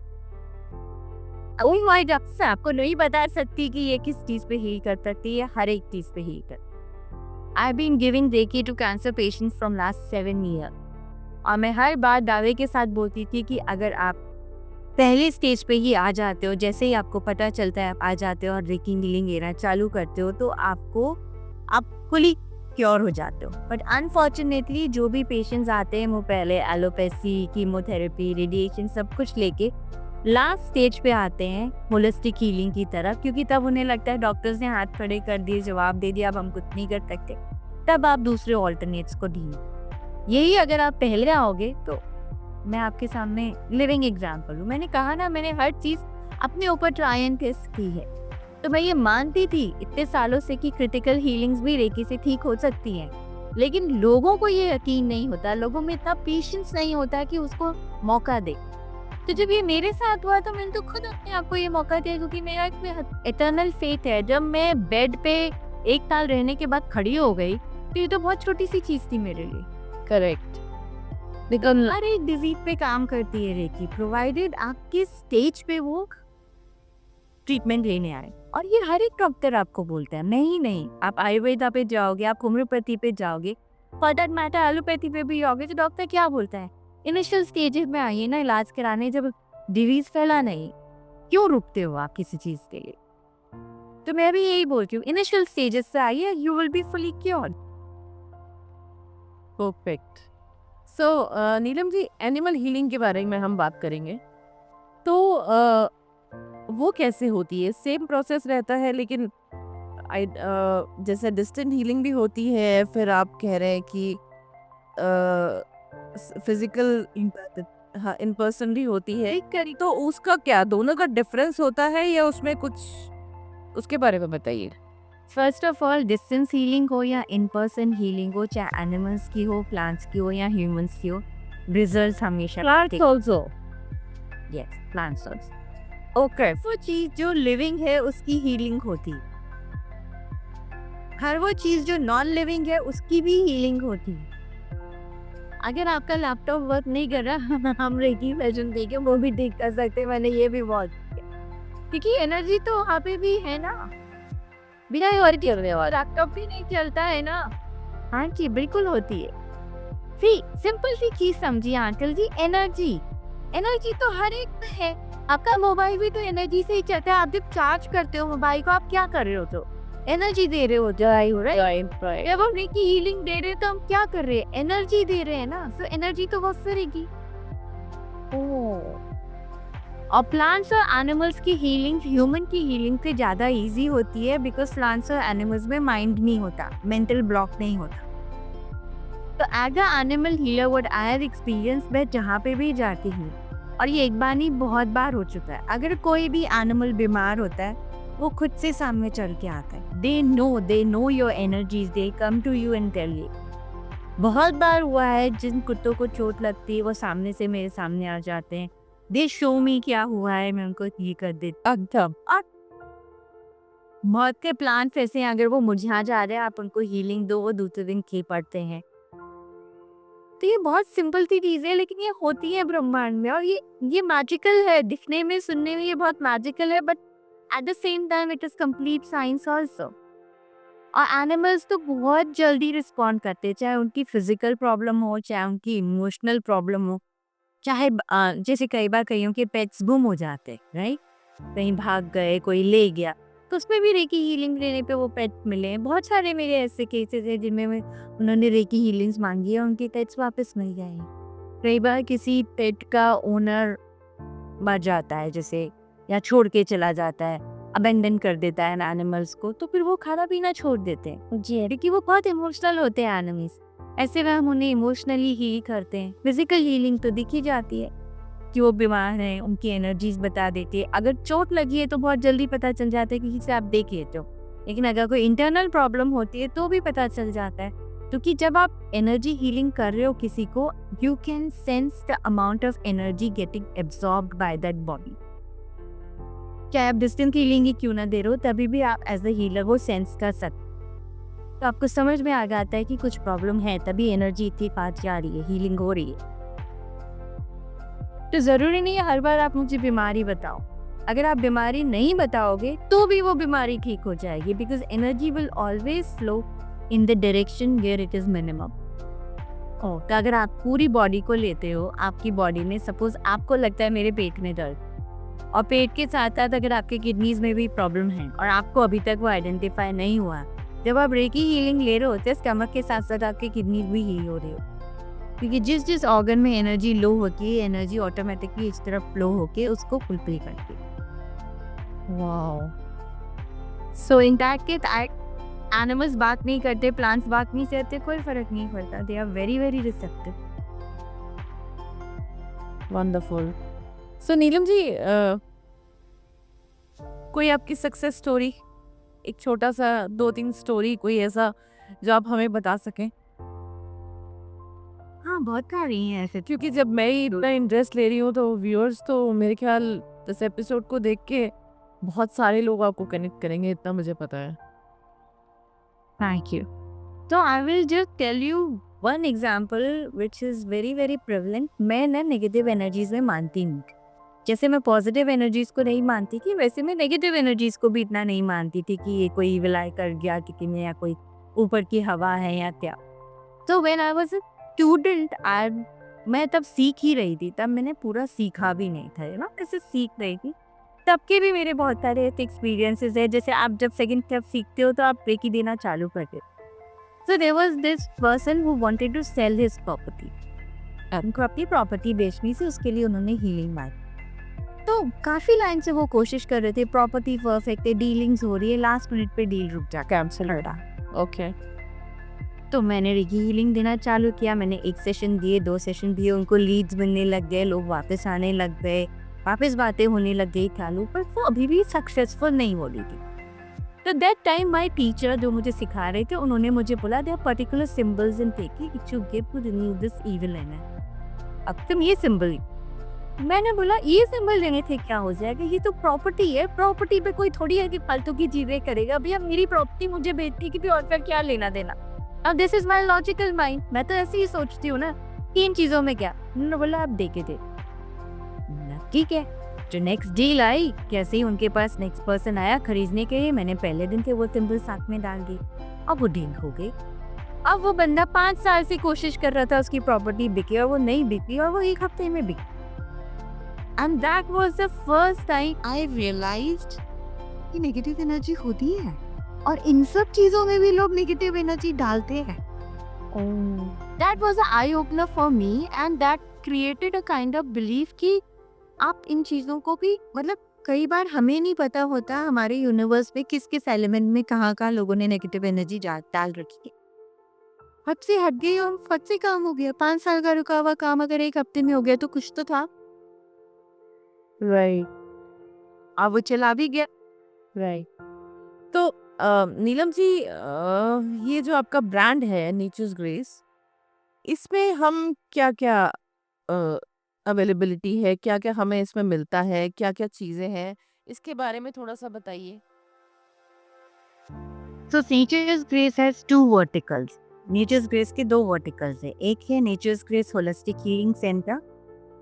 Oh my God, मैं आपको नहीं बता सकती कि ये किस चीज पे हील कर सकती है, हर एक चीज पे हील कर। I have been giving reiki to cancer patients from last 7 years। और मैं हर बार दावे के साथ बोलती थी कि अगर आप पहले स्टेज पे ही आ जाते हो, जैसे ही आपको पता चलता है आप आ जाते हो और रेकी हीलिंग लेना चालू करते हो, तो आप फुली क्योर हो जाते हो। बट अनफॉर्चुनेटली जो भी पेशेंट्स आते हैं, वो पहले एलोपैथी, कीमोथेरेपी, रेडिएशन सब कुछ लेके लास्ट स्टेज पे आते हैं होलिस्टिक हीलिंग की तरफ, क्योंकि तब उन्हें लगता है डॉक्टर्स ने हाथ खड़े कर दिए, जवाब दे दिया, अब हम कुछ नहीं कर सकते। तब आप दूसरे ऑल्टरनेट्स को ढूंढो। यही अगर आप पहले आओगे, तो मैं आपके सामने लिविंग एग्जाम्पल हूँ। मैंने कहा ना, मैंने हर चीज अपने ऊपर ट्राई एंड टेस्ट की है। तो मैं ये मानती थी इतने सालों से कि क्रिटिकल हीलिंग्स भी रेकी से ठीक हो सकती हैं, लेकिन लोगों को ये यकीन नहीं होता, लोगों में इतना पेशेंस नहीं होता कि उसको मौका दे। तो जब ये मेरे साथ हुआ, तो मैंने तो खुद अपने आप को ये मौका दिया, क्योंकि मेरा एक इटर्नल फेथ है। जब मैं बेड पे 1 साल रहने के बाद खड़ी हो गई, तो ये तो बहुत छोटी सी चीज थी मेरे लिए। करेक्ट। हर एक डिजीज पे काम करती है रेकी, प्रोवाइडेड आपके स्टेज पे वो ट्रीटमेंट लेने आए। और ये हर एक डॉक्टर आपको बोलता है, नहीं नहीं, आप आयुर्वेदा पे जाओगे, आप होम्योपैथी पे जाओगे, फॉर दैट मैटर एलोपैथी पे भी जाओगे, तो डॉक्टर क्या बोलता है, इनिशियल स्टेजेस में आइए ना इलाज कराने, जब डिजीज फैला नहीं, क्यों रुकते हो आप किसी चीज के लिए? तो मैं भी यही बोलती हूँ, इनिशियल स्टेजेस से आइए, you will be fully cured. Perfect. So Neelam ji, animal healing के बारे में हम बात करेंगे। तो वो कैसे होती है? सेम प्रोसेस रहता है, लेकिन जैसे डिस्टेंट हीलिंग भी होती है, फिर आप कह रहे हैं कि फिजिकल हाँ इन पर्सन भी होती है, तो उसका क्या, दोनों का डिफरेंस होता है या उसमें कुछ, उसके बारे में बताइए। First of all, distance healing हो या इन पर्सन हीलिंग हो, चाहे एनिमल्स की हो, प्लांट्स की हो या ह्यूमंस की हो, रिजल्ट हमेशा plants also? Yes, plants also. Okay, वो चीज जो लिविंग है उसकी हीलिंग होती, हर वो चीज जो नॉन लिविंग है उसकी भी हीलिंग होती। अगर आपका लैपटॉप वर्क नहीं कर रहा, हम रेकी सेशन देके वो भी ठीक कर सकते हैं, मैंने ये भी बहुत किया। क्योंकि एनर्जी तो वहाँ पे भी है ना, बिना लैपटॉप भी नहीं चलता है ना। हाँ जी, बिल्कुल होती है। फिर सिंपल सी चीज समझिए अंकल जी, एनर्जी, एनर्जी तो हर एक में है। आपका मोबाइल भी तो एनर्जी से ही चलता है। आप जब चार्ज करते हो मोबाइल को, आप क्या कर रहे हो? तो एनर्जी दे रहे हो, जब हम की हीलिंग दे रहे हैं तो हम क्या कर रहे हैं? एनर्जी दे रहे हैं ना। सो एनर्जी तो वर्क करेगी। और प्लांट्स और एनिमल्स की हीलिंग ह्यूमन की हीलिंग से ज़्यादा इजी होती है, बिकॉज प्लांट्स और एनिमल्स में माइंड नहीं होता, मेंटल ब्लॉक नहीं होता। तो as a animal healer what I have experience, मैं जहाँ पे भी जाती हूँ, और ये एक बार नहीं बहुत बार हो चुका है, अगर कोई भी एनिमल बीमार होता है वो खुद से सामने चल के आता है। They know your energies, they come to you and tell you. बहुत बार हुआ है, जिन कुत्तों को चोट लगती है वो सामने से मेरे सामने आ जाते हैं, दे शो मी क्या हुआ है, मैं उनको ये कर देती। एकदम। और बहुत के प्लांट्स ऐसे हैं, अगर वो मुरझा जा रहे हैं आप उनको हीलिंग दो, वो दूसरे दिन खिल पड़ते हैं। तो ये बहुत सिंपल सी चीज है, लेकिन ये होती है ब्रह्मांड में, और ये मैजिकल है। दिखने में, सुनने में ये बहुत मैजिकल है, but at the same time it is complete science also. और एनिमल्स तो बहुत जल्दी रिस्पॉन्ड करते हैं, चाहे उनकी फिजिकल प्रॉब्लम हो, चाहे उनकी इमोशनल प्रॉब्लम हो, चाहे जैसे कई बार कईयों के पेट्स गुम हो जाते, राइट, कहीं भाग गए, कोई ले गया, तो उसमें भी रेकी हीलिंग लेने पे वो पेट मिले हैं। बहुत सारे मेरे ऐसे केसेस हैं जिनमें उन्होंने रेकी हीलिंग्स मांगी है, उनके पेट्स वापस मिल गए हैं। कई बार किसी पेट का ओनर मर जाता है जैसे, या छोड़ के चला जाता है, अबेंडन कर देता है एनिमल्स को, तो फिर वो खाना पीना छोड़ देते हैं जी, क्योंकि वो बहुत इमोशनल होते हैं एनिमल्स। ऐसे में हम उन्हें इमोशनली हील करते हैं। फिजिकल हीलिंग तो दिखी जाती है कि वो बीमार हैं, उनकी एनर्जीज बता देती है। अगर चोट लगी है तो बहुत जल्दी पता चल जाता है, किसी से आप देख लेते हो। लेकिन अगर कोई इंटरनल प्रॉब्लम होती है तो भी पता चल जाता है, क्योंकि जब आप एनर्जी हीलिंग कर रहे हो किसी को, you can sense the amount of energy getting absorbed by that body. चाहे आप डिस्टेंस हीलिंग ही क्यों ना दे रहे हो, तभी भी आप एज अ हीलर वो सेंस कर सकते, तो आपको समझ में आ जाता है कि कुछ प्रॉब्लम है, तभी एनर्जी इतनी पास जा रही है, हीलिंग हो रही है। तो जरूरी नहीं है हर बार आप मुझे बीमारी बताओ। अगर आप बीमारी नहीं बताओगे तो भी वो बीमारी ठीक हो जाएगी, because energy will always flow in the direction where it is minimum. तो अगर आप पूरी बॉडी को लेते हो, आपकी बॉडी में सपोज आपको लगता है मेरे पेट में दर्द, और पेट के साथ साथ अगर आपके किडनीज में भी प्रॉब्लम है और आपको अभी तक वो आइडेंटिफाई नहीं हुआ, जब आप रेकी हीलिंग ले रहे होते हैं, स्टमक के साथ साथ आपके किडनीज भी हील हो रही हो, क्योंकि जिस ऑर्गन में एनर्जी लो होती है, एनर्जी ऑटोमेटिकली इस तरफ फ्लो होके उसको फुलफिल करती है। Wow. So in that case animals बात नहीं करते, प्लांट्स बात नहीं करते, कोई फर्क नहीं पड़ता, they are very very receptive. Wonderful. So Neelam ji, कोई आपकी सक्सेस स्टोरी, एक छोटा सा 2-3 स्टोरी, कोई ऐसा जो आप हमें बता सकें? हाँ, बहुत सारी हैं ऐसे। क्योंकि जब मैं ही इतना इंटरेस्ट ले रही हूँ तो व्यूअर्स तो मेरे ख्याल इस एपिसोड को देख के बहुत सारे लोग आपको कनेक्ट करेंगे, इतना मुझे पता है। Thank you. तो I will just tell you one example which is very very prevalent. मैं ना नेगेटिव एनर्जीज में मानती नहीं, जैसे मैं पॉजिटिव एनर्जीज को नहीं मानती थी, वैसे मैं नेगेटिव एनर्जीज को भी इतना नहीं मानती थी कि ये कोई विलाय कर गया किसी में या कोई ऊपर की हवा है या क्या। तो when I was a student, I मैं तब सीख ही रही थी, तब मैंने पूरा सीखा भी नहीं था, ऐसे सीख रही थी। तब के भी मेरे बहुत सारे ऐसे एक्सपीरियंसेस है, जैसे आप जब सेकंड स्टेप सीखते हो तो आप रेकी देना चालू कर देते हो। So there was this person who wanted to sell his property, उनको अपनी प्रॉपर्टी बेचनी थी, उसके लिए उन्होंने हीलिंग मांगी। तो काफी लाइन से वो कोशिश कर रहे थे, प्रॉपर्टी परफेक्ट है, डीलिंग्स हो रही है, लास्ट मिनट पे डील रुक जा, कैंसिल हो रहा। ओके। तो मैंने रेकी हीलिंग देना चालू किया। मैंने 1 सेशन दिए, 2 सेशन दिए, उनको लीड्स मिलने लग गए, लोग वापस आने लग गए, वापस बातें होने लग गई चालू, पर वो अभी भी सक्सेसफुल नहीं हो रही थी। तो दैट टाइम माय टीचर जो मुझे सिखा रहे थे, उन्होंने मुझे बोला there particular symbols in reiki which you give to remove this evil energy. अब तुम ये सिंबल, मैंने बोला ये सिंबल देने से क्या हो जाएगा, ये तो प्रॉपर्टी है, प्रॉपर्टी पे कोई थोड़ी है कि फालतू की चीजें करेगा, भैया मेरी प्रॉपर्टी मुझे बेचने की भी और फिर क्या लेना देना। अब this is my logical mind, मैं तो ऐसे ही सोचती हूँ ना, 3 चीजों में क्या। उन्होंने बोला आप दे के दे। ठीक है। जो नेक्स्ट डील आई, कैसे ही उनके पास नेक्स्ट पर्सन आया खरीदने के लिए, मैंने पहले दिन से वो सिंबल साथ में डाल दी, अब वो डील हो गई। अब वो बंदा 5 साल से कोशिश कर रहा था उसकी प्रॉपर्टी बिके, और वो नहीं बिकी, और वो 1 हफ्ते में बिकी। And that was the first time I realised कि नेगेटिव एनर्जी होती है, और इन सब चीजों में भी लोग नेगेटिव एनर्जी डालते हैं। That was a eye opener for me, and that created a kind of belief कि आप इन चीजों को भी, कई बार हमें नहीं पता होता हमारे यूनिवर्स में किस किस एलिमेंट में कहाँ लोगों ने नेगेटिव एनर्जी डाल रखी है। हद से हट गई और फट से काम हो गया। 5 साल का रुका हुआ काम अगर 1 हफ्ते में हो गया तो कुछ तो था। राइट। अब वो चला भी गया। राइट। तो नीलम जी, ये जो आपका ब्रांड है नेचर्स ग्रेस, इसमें हम क्या-क्या अवेलेबिलिटी है, क्या-क्या हमें इसमें मिलता है, क्या-क्या चीज़ें हैं? इसके बारे में थोड़ा-सा बताइए। So Nature's Grace has 2 verticals. Nature's Grace के 2 verticals है। एक है Nature's Grace Holistic Healing Center,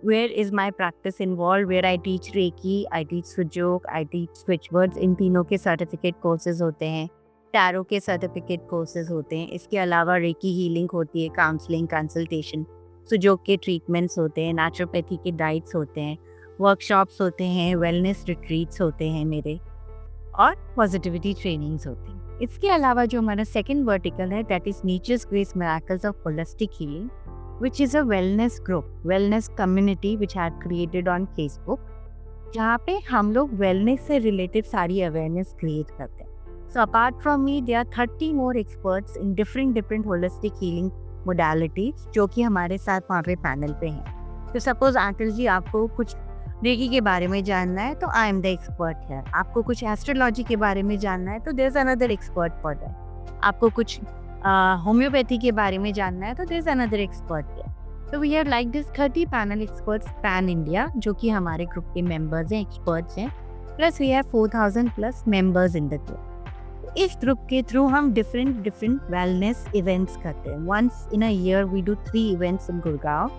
where is my practice involved, where I teach Reiki, I teach Sujok, I teach Switchwords। इन तीनों के सर्टिफिकेट कोर्सेज होते हैं, टैरो के certificate courses होते हैं। इसके अलावा रेकी हीलिंग होती है, काउंसलिंग, कंसल्टेशन, सुजोक के ट्रीटमेंट्स होते हैं, नेचुरोपैथी के डाइट्स होते हैं, वर्कशॉप्स होते हैं, वेलनेस रिट्रीट्स होते हैं मेरे, और पॉजिटिविटी ट्रेनिंग्स होती हैं। इसके अलावा जो हमारा सेकंड वर्टिकल है, that is nature's grace miracles of holistic healing, which is a wellness group, wellness community which I had created on Facebook, जहाँ पे हम लोग wellness से related सारी awareness create करते हैं। So apart from me, there are 30 more experts in different holistic healing modalities जो कि हमारे साथ वहाँ पे पैनल पे हैं। तो सपोज आंकल जी आपको कुछ रेकी के बारे में जानना है तो आई एम द एक्सपर्ट है, आपको कुछ एस्ट्रोलॉजी के बारे में जानना है तो there is another expert for that, आपको कुछ होम्योपैथी के बारे में जानना है तो देयर इज अनदर एक्सपर्ट है। तो we have like this 30 panel experts pan India जो कि हमारे ग्रुप के मेंबर्स हैं, एक्सपर्ट्स हैं, plus we have 4000 plus members in the group. इस ग्रुप के थ्रू हम डिफरेंट वेलनेस इवेंट्स करते हैं। Once in a year we do 3 events in Gurgaon,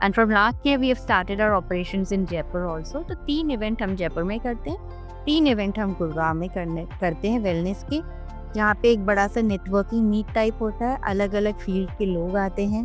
and from last year we have started our operations in Jaipur also. तो 3 event हम जयपुर में करते हैं, 3 इवेंट हम गुड़गांव में करते हैं वेलनेस के, जहाँ पे एक बड़ा सा नेटवर्किंग मीट टाइप होता है, अलग अलग फील्ड के लोग आते हैं,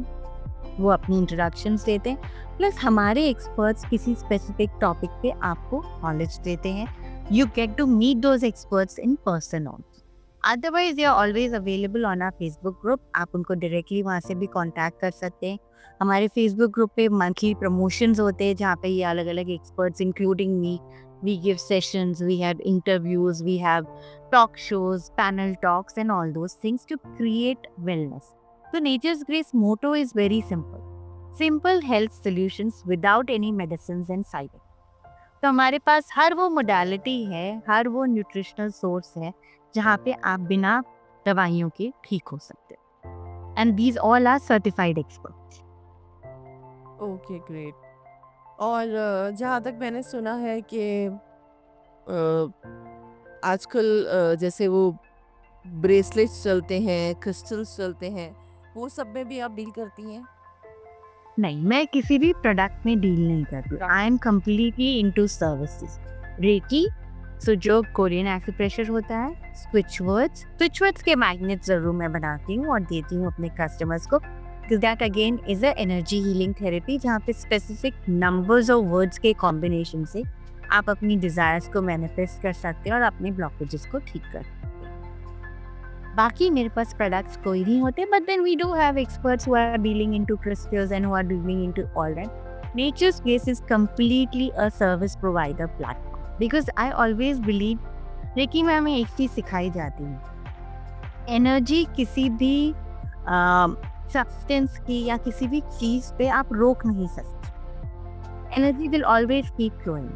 वो अपनी इंट्रोडक्शंस देते हैं, प्लस हमारे एक्सपर्ट्स किसी स्पेसिफिक टॉपिक पे आपको नॉलेज देते हैं। You get to meet those experts in person also. Otherwise they are always available on our Facebook group, आप उनको डायरेक्टली वहाँ से भी कॉन्टैक्ट कर सकते हैं। हमारे फेसबुक ग्रुप पे मंथली प्रमोशंस होते हैं जहाँ पे ये अलग अलग experts including me, we give sessions, we have interviews, we have talk shows, panel talks and all those things to create wellness. So Nature's Grace motto is very simple. Simple health solutions without any medicines and side effects. तो हमारे पास हर वो modality है, हर वो nutritional source है जहाँ पे आप बिना दवाइयों के ठीक हो सकते हैं। And these all are certified experts. Okay, great. और जहाँ तक मैंने सुना है कि आजकल जैसे वो ब्रेसलेट्स चलते हैं, क्रिस्टल्स चलते हैं, वो सब में भी आप डील करती हैं? नहीं, मैं किसी भी प्रोडक्ट में डील नहीं करती। I am completely into services. Reiki, so जो कोरियन एक्यूप्रेशर होता है, स्विच वर्ड्स के मैग्नेट जरूर मैं बनाती हूँ और देती हूँ अपने कस्टमर्स को। That again is a energy healing therapy, जहाँ पे स्पेसिफिक नंबर्स और वर्ड्स के कॉम्बिनेशन से आप अपनी डिजायर्स को मैनिफेस्ट कर सकते हैं और अपने ब्लॉकेजेस को ठीक कर सकते हैं। बाकी मेरे पास प्रोडक्ट्स कोई नहीं होते, but then we do have experts who are dealing into crystals and who are dealing into all that. Nature's grace is completely a service provider platform, because I always believe, reiki में हमें एक चीज सिखाई जाती है, energy किसी भी substance की या किसी भी चीज पे आप रोक नहीं सकते। Energy will always keep flowing.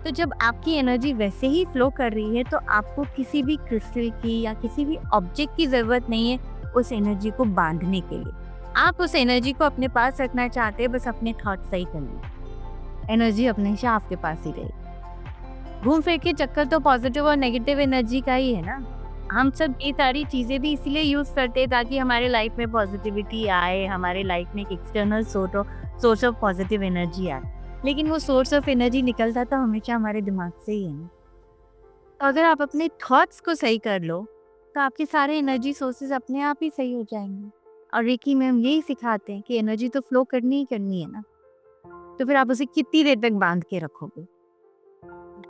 तो जब आपकी एनर्जी वैसे ही फ्लो कर रही है तो आपको किसी भी क्रिस्टल की या किसी भी ऑब्जेक्ट की जरूरत नहीं है उस एनर्जी को बांधने के लिए। आप उस एनर्जी को अपने पास रखना चाहते हैं, बस अपने थॉट सही करना, एनर्जी अपने से आपके पास ही रहेगी। घूम फिर के चक्कर तो पॉजिटिव और नेगेटिव एनर्जी का ही है ना। हम सब ये सारी चीज़ें भी इसीलिए यूज़ करते हैं ताकि हमारे लाइफ में पॉजिटिविटी आए, हमारे लाइफ में एक external source of positive energy आए। लेकिन वो सोर्स ऑफ एनर्जी निकलता तो हमेशा हमारे दिमाग से ही है ना। तो अगर आप अपने थॉट्स को सही कर लो तो आपके सारे एनर्जी सोर्सेज अपने आप ही सही हो जाएंगे। और रेकी में हम यही सिखाते हैं कि एनर्जी तो फ्लो करनी ही करनी है ना, तो फिर आप उसे कितनी देर तक बांध के रखोगे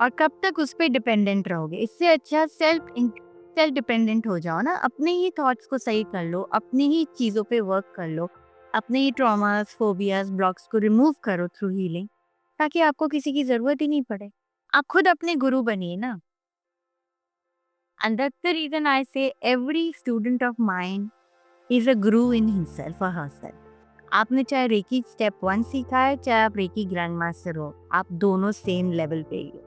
और कब तक उस पर डिपेंडेंट रहोगे। इससे अच्छा सेल्फ डिपेंडेंट हो जाओ ना, अपने ही थॉट्स को सही कर लो, अपनी ही चीज़ों पे वर्क कर लो, अपने ही ट्रॉमास, फोबियाज, ब्लॉक्स को रिमूव करो थ्रू हीलिंग, ताकि आपको किसी की ज़रूरत ही नहीं पड़े। आप खुद अपने गुरु बनिए ना। And that's the reason I say every student of mind is a guru in himself और हरसेल्फ। आपने चाहे रेकी स्टेप 1 सीखा है, चाहे आप रेकी ग्रैंड मास्टर हो, आप दोनों सेम लेवल पे ही हो।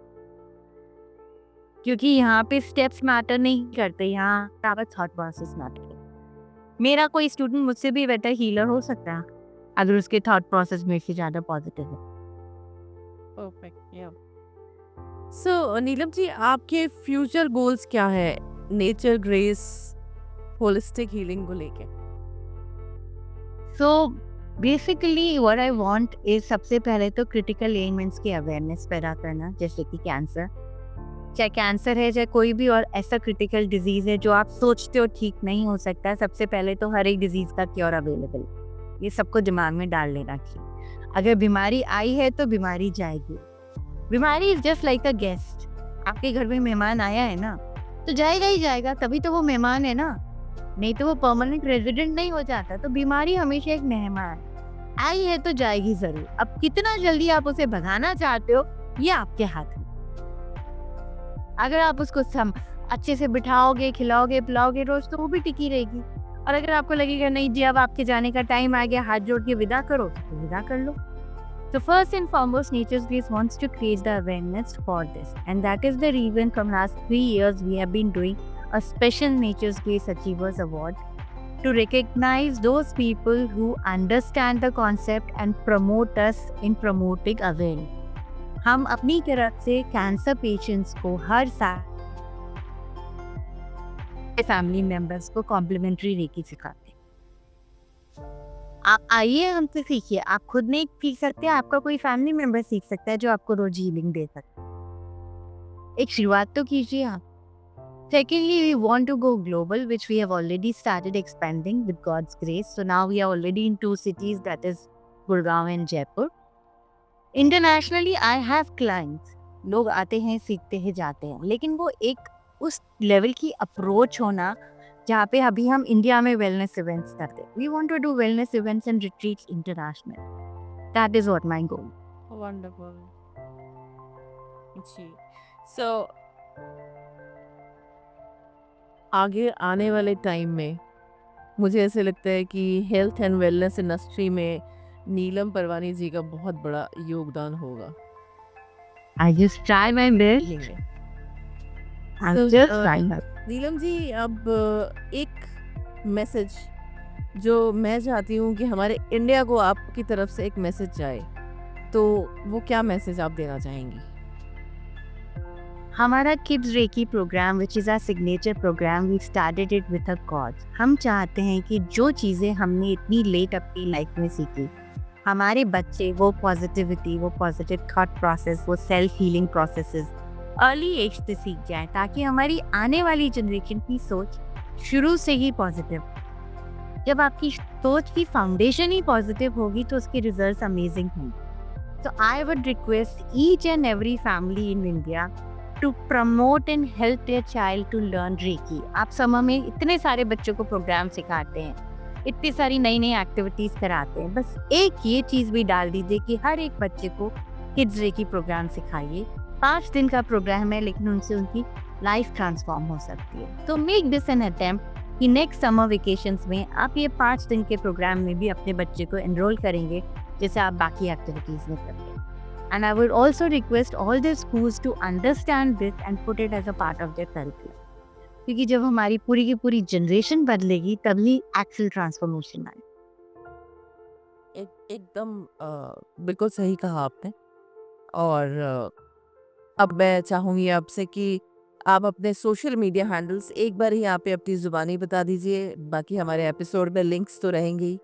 क्योंकि यहाँ पे स्टेप्स मैटर नहीं करते, यहाँ आपका थॉट प्रोसेस मैटर करता। मेरा कोई स्टूडेंट मुझसे भी बेटर हीलर हो सकता है अगर उसके थॉट प्रोसेस में से ज़्यादा पॉजिटिव है। परफेक्ट, या। सो नीलम जी, आपके फ्यूचर गोल्स क्या है नेचर ग्रेस होलिस्टिक हीलिंग को लेके? So basically what I want is, सबसे पहले तो क्रिटिकल एलिमेंट्स की अवेयरनेस पैदा करना, जैसे कि कैंसर, चाहे कैंसर है चाहे कोई भी और ऐसा क्रिटिकल डिजीज है जो आप सोचते हो ठीक नहीं हो सकता, सबसे पहले तो हर एक डिजीज का क्योर अवेलेबल, ये सबको दिमाग में डाल लेना चाहिए। अगर बीमारी आई है तो बीमारी जाएगी। बीमारी is just like a guest. आपके घर में मेहमान आया है ना, तो जाएगा ही जाएगा, तभी तो वो मेहमान है ना, नहीं तो वो परमानेंट रेजिडेंट नहीं हो जाता। तो बीमारी हमेशा एक मेहमान आई है तो जाएगी जरूर। अब कितना जल्दी आप उसे भगाना चाहते हो ये आपके हाथ में। अगर आप उसको अच्छे से बिठाओगे, खिलाओगे, पिलाओगे रोज, तो वो भी टिकी रहेगी। और अगर आपको लगेगा नहीं जी अब आपके जाने का टाइम आ गया, हाथ जोड़ के विदा करो, तो विदा कर लो। So first and foremost, Nature's Grace wants to create the awareness for this, and that is the reason from last 3 years we have been doing a special Nature's Grace Achievers Award to recognize those people who understand the concept and promote us in promoting awareness. हम अपनी तरफ से cancer patients को हर साल family members को complementary recce सिखाते हैं। आप आइए हमसे सीखिए। आप खुद नहीं सीख सकते, आपका कोई फैमिली मेंबर सीख सकता है जो आपको रोज हीलिंग दे सकता है। एक शुरुआत तो कीजिए आप। Secondly, we want to go global, which we have already started expanding with God's grace. So now we are already in 2 cities, that is Gurgaon and Jaipur. Internationally, I have clients. लोग आते हैं, सीखते हैं, जाते हैं, लेकिन वो एक उस लेवल की अप्रोच होना जहाँ पे अभी हम इंडिया में वेलनेस इवेंट्स करते हैं। We want to do wellness events and retreats international. That is what my goal. Wonderful ji. So आगे आने वाले टाइम में मुझे ऐसे लगता है कि हेल्थ एंड वेलनेस इंडस्ट्री में नीलम परवानी जी का बहुत बड़ा योगदान होगा। I just try my best. healing में। आई So, just try my Neelam ji, अब एक मैसेज जो मैं चाहती हूँ कि हमारे इंडिया को आपकी तरफ से एक मैसेज जाए, तो वो क्या मैसेज आप देना चाहेंगी? हमारा kids reiki programme which is our signature programme, we started it with a cause. हम चाहते हैं कि जो चीज़ें हमने इतनी लेट अपनी लाइफ में सीखी, हमारे बच्चे वो पॉजिटिविटी, वो पॉजिटिव थॉट प्रोसेस, वो self healing processes early age से सीख जाए, ताकि हमारी आने वाली जनरेशन की सोच शुरू से ही पॉजिटिव। जब आपकी सोच की फाउंडेशन ही पॉजिटिव होगी तो उसके रिजल्ट्स अमेजिंग होंगे। So I would request each and every family in India to promote and help their child to learn Reiki. आप समर में इतने सारे बच्चों को प्रोग्राम सिखाते हैं, इतनी सारी नई नई एक्टिविटीज कराते हैं, बस एक ये चीज भी डाल दीजिए कि हर एक बच्चे को किड्स रेकी प्रोग्राम सिखाइए। 5 दिन का प्रोग्राम है, लेकिन उनसे उनकी लाइफ ट्रांसफॉर्म हो सकती है। तो मेक दिस एन अटेम्प्ट कि नेक्स्ट समर वेकेशंस में आप ये 5 दिन के प्रोग्राम में भी अपने बच्चे को एनरोल करेंगे, जैसे आप बाकी एक्टिविटीज में करते हैं। And I would also request all the schools to understand this and put it as a part of their curriculum, क्योंकि जब हमारी पूरी की पूरी जनरेशन बदलेगी तभी एक्चुअल ट्रांसफॉर्मेशन आए। एकदम बिल्कुल सही कहा आपने। और अब मैं चाहूँगी आपसे कि आप अपने सोशल मीडिया हैंडल्स एक बार ही यहाँ पे अपनी ज़ुबानी बता दीजिए, बाकी हमारे एपिसोड में लिंक्स तो रहेंगे ही।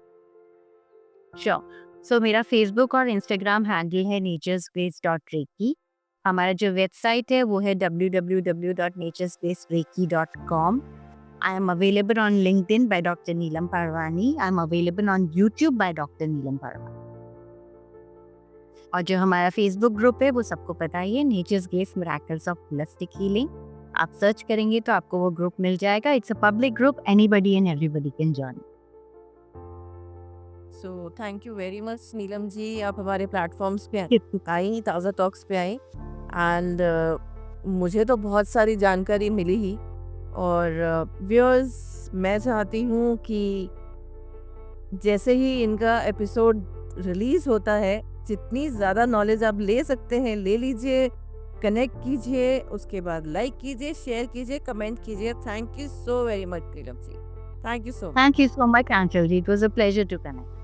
श्योर। सो मेरा फेसबुक और इंस्टाग्राम हैंडल है naturespace.reiki। हमारा जो वेबसाइट है वो है www.naturespacereiki.com। I am available on LinkedIn by Dr. Neelam Parwani. I am available on YouTube by Dr. Neelam Parwani. और जो हमारा फेसबुक ग्रुप है वो सबको पता ही है, nature's gates miracles of holistic healing. आप सर्च करेंगे तो आपको वो ग्रुप मिल जाएगा। It's a public group, anybody and everybody can join. So thank you very much Neelam ji, आप हमारे प्लेटफॉर्म्स पे आई, ताज़ा टॉक्स पे आई, एंड मुझे तो बहुत सारी जानकारी मिली ही। और व्यूअर्स, मैं चाहती हूँ कि जैसे ही इनका एपिसोड रिलीज होता है, जितनी ज़्यादा नॉलेज आप ले सकते हैं ले लीजिए, कनेक्ट कीजिए, उसके बाद लाइक कीजिए, शेयर कीजिए, कमेंट कीजिए। Thank you so very much Neelam ji, thank you so much. Thank you so much, Anshul ji. It was a pleasure to connect.